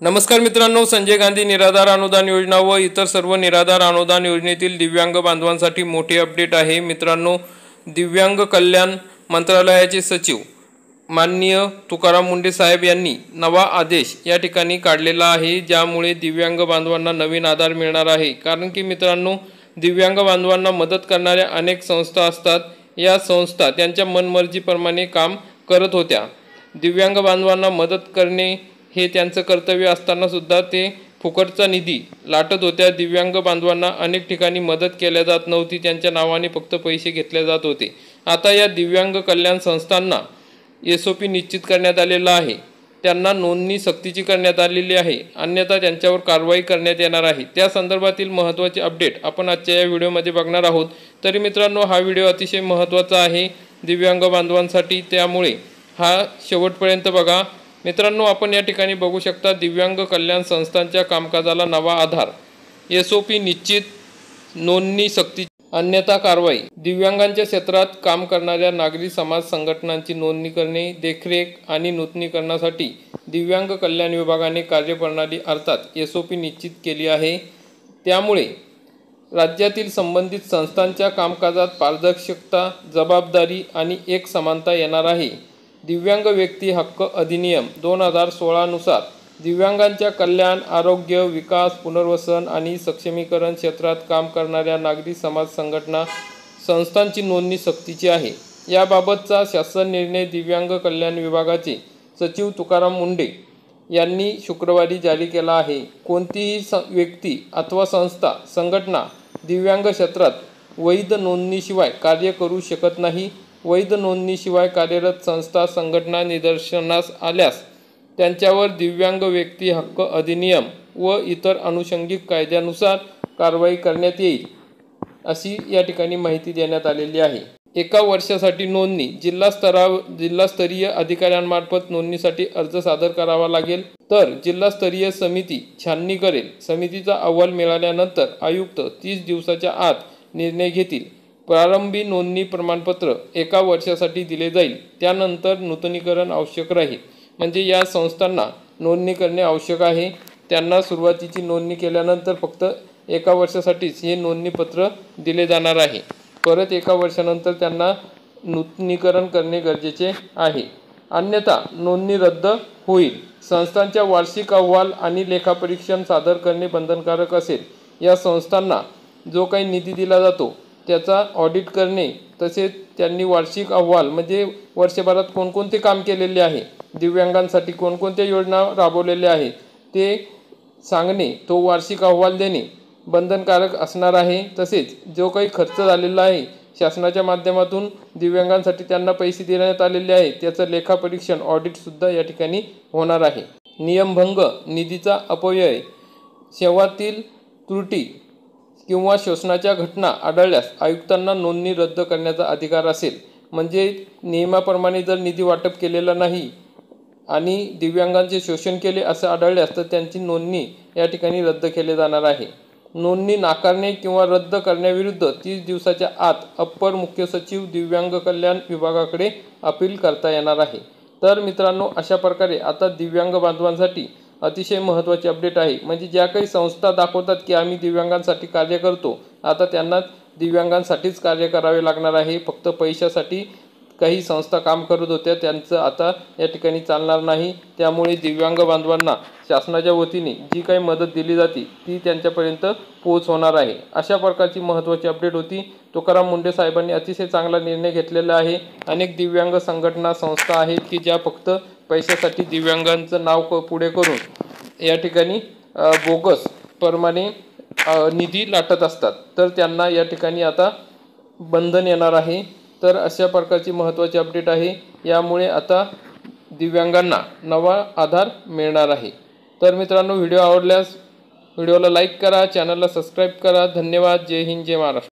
नमस्कार मित्रांनो, संजय गांधी निराधार अनुदान योजना व इतर सर्व निराधार अनुदान योजनेतील दिव्यांग बांधवांसाठी मोठी अपडेट आहे। मित्रांनो, दिव्यांग कल्याण मंत्रालयाचे सचिव माननीय तुकाराम मुंढे साहेब यांनी नवा आदेश या ठिकाणी काढलेला आहे, ज्यामुळे दिव्यांग बांधवांना नवीन आधार मिळणार आहे। कारण की मित्रांनो, दिव्यांग बांधवांना मदत करणाऱ्या अनेक संस्था असतात। या संस्था त्यांच्या मनमर्जीप्रमाणे काम करत होत्या। दिव्यांग बांधवांना मदत करणे हे त्यांचं कर्तव्य असताना सुद्धा ते फुकटचा निधी लाटत होत्या। दिव्यांग बांधवांना अनेक ठिकाणी मदत केल्या जात नव्हती, त्यांच्या नावाने फक्त पैसे घेतले जात होते। आता या दिव्यांग कल्याण संस्थांना SOP निश्चित करण्यात आलेला आहे। त्यांना नोंदणी सक्तीची करण्यात आलेली आहे, अन्यथा त्यांच्यावर कारवाई करण्यात येणार आहे। त्या संदर्भातील महत्त्वाचे अपडेट आपण आजच्या या व्हिडिओमध्ये बघणार आहोत। तरी मित्रांनो, हा व्हिडिओ अतिशय महत्त्वाचा आहे दिव्यांग बांधवांसाठी, त्यामुळे हा शेवटपर्यंत बघा। मित्रांनो, आपण या ठिकाणी बघू शकता, दिव्यांग कल्याण संस्थांच्या कामकाजाला नवा आधार, SOP निश्चित, नोंदणी सक्ती, अन्यथा कारवाई। दिव्यांगांच्या क्षेत्रात काम करणाऱ्या नागरी समाज संघटनांची नोंदणी करणे, देखरेख आणि नूतनीकरणासाठी दिव्यांग कल्याण विभागाने कार्यप्रणाली अर्थात SOP निश्चित केली आहे। त्यामुळे राज्यातील संबंधित संस्थांच्या कामकाजात पारदर्शकता, जबाबदारी आणि एक समानता येणार आहे। दिव्यांग व्यक्ती हक्क अधिनियम 2016 नुसार दिव्यांगांच्या कल्याण, आरोग्य, विकास, पुनर्वसन आणि सक्षमीकरण क्षेत्रात काम करणाऱ्या नागरी समाज संघटना संस्थांची नोंदणी सक्तीची आहे। याबाबतचा शासन निर्णय दिव्यांग कल्याण विभागाचे सचिव तुकाराम मुंढे यांनी शुक्रवारी जारी केला आहे। कोणतीही व्यक्ती अथवा संस्था, संघटना दिव्यांग क्षेत्रात वैध नोंदणीशिवाय कार्य करू शकत नाही। वैध नोंदणीशिवाय कार्यरत संस्था, संघटना निदर्शनास आल्यास त्यांच्यावर दिव्यांग व्यक्ती हक्क अधिनियम व इतर अनुषंगिक कायद्यानुसार कारवाई करण्यात येईल, अशी या ठिकाणी माहिती देण्यात आलेली आहे। 1 वर्षासाठी नोंदणी, जिल्हास्तरीय अधिकाऱ्यांमार्फत नोंदणीसाठी अर्ज सादर करावा लागेल, तर जिल्हास्तरीय समिती छाननी करेल। समितीचा अहवाल मिळाल्यानंतर आयुक्त 30 दिवसाच्या आत निर्णय घेतील। प्रारंभी नोंदणी प्रमाणपत्र 1 वर्षासाठी दिले जाईल, त्यानंतर नूतनीकरण आवश्यक राहील। म्हणजे या संस्थांना नोंदणी करणे आवश्यक आहे। त्यांना सुरुवातीची नोंदणी केल्यानंतर फक्त 1 वर्षासाठीच हे नोंदणीपत्र दिले जाणार आहे। परत 1 वर्षानंतर त्यांना नूतनीकरण करणे गरजेचे आहे, अन्यथा नोंदणी रद्द होईल। संस्थांच्या वार्षिक अहवाल आणि लेखापरीक्षण सादर करणे बंधनकारक असेल। या संस्थांना जो काही निधी दिला जातो त्याचा ऑडिट करणे, तसेच त्यांनी वार्षिक अहवाल म्हणजे वर्षभरात कोणकोणते काम केलेले आहे, दिव्यांगांसाठी कोणकोणत्या योजना राबवलेल्या आहेत ते सांगणे, तो वार्षिक अहवाल देणे बंधनकारक असणार आहे। तसेच जो काही खर्च झालेला आहे शासनाच्या माध्यमातून दिव्यांगांसाठी त्यांना पैसे देण्यात आलेले आहे, त्याचं लेखापरीक्षण, ऑडिटसुद्धा या ठिकाणी होणार आहे। नियमभंग, निधीचा अपव्यय, सेवातील त्रुटी किंवा शोषणाच्या घटना आढळल्यास आयुक्तांना नोंदणी रद्द करण्याचा अधिकार असेल। म्हणजे नियमाप्रमाणे जर निधी वाटप केलेला नाही आणि दिव्यांगांचे शोषण केले असं आढळल्यास तर त्यांची नोंदणी या ठिकाणी रद्द केली जाणार आहे। नोंदणी नाकारणे किंवा रद्द करण्याविरुद्ध 30 दिवसाच्या आत अप्पर मुख्य सचिव दिव्यांग कल्याण विभागाकडे अपील करता येणार आहे। तर मित्रांनो, अशा प्रकारे आता दिव्यांग बांधवांसाठी अतिशय महत्त्वाची अपडेट आहे। म्हणजे ज्या काही संस्था दाखवतात की आम्ही दिव्यांगांसाठी कार्य करतो, आता त्यांना दिव्यांगांसाठीच कार्य करावे लागणार आहे। फक्त पैशासाठी काही संस्था काम करत होत्या, त्यांचं आता या ठिकाणी चालणार नाही। त्यामुळे दिव्यांग बांधवांना शासनाच्या वतीने जी काही मदत दिली जाते ती त्यांच्यापर्यंत पोहोच होणार आहे। अशा प्रकारची महत्त्वाची अपडेट होती। तुकाराम मुंढे साहेबांनी अतिशय चांगला निर्णय घेतलेला आहे। अनेक दिव्यांग संघटना, संस्था आहेत की ज्या फक्त पैशासाठी दिव्यांगांचं नाव पुढे करून या ठिकाणी बोगस प्रमाणे निधी लाटत असतात, तर त्यांना या ठिकाणी आता बंधन येणार आहे। तर अशा प्रकारची महत्त्वाची अपडेट आहे। यामुळे आता दिव्यांगांना नवा आधार मिळणार आहे। तर मित्रांनो, व्हिडिओ आवडल्यास व्हिडिओला लाईक करा, चॅनलला सबस्क्राईब करा। धन्यवाद। जय हिंद, जय महाराष्ट्र।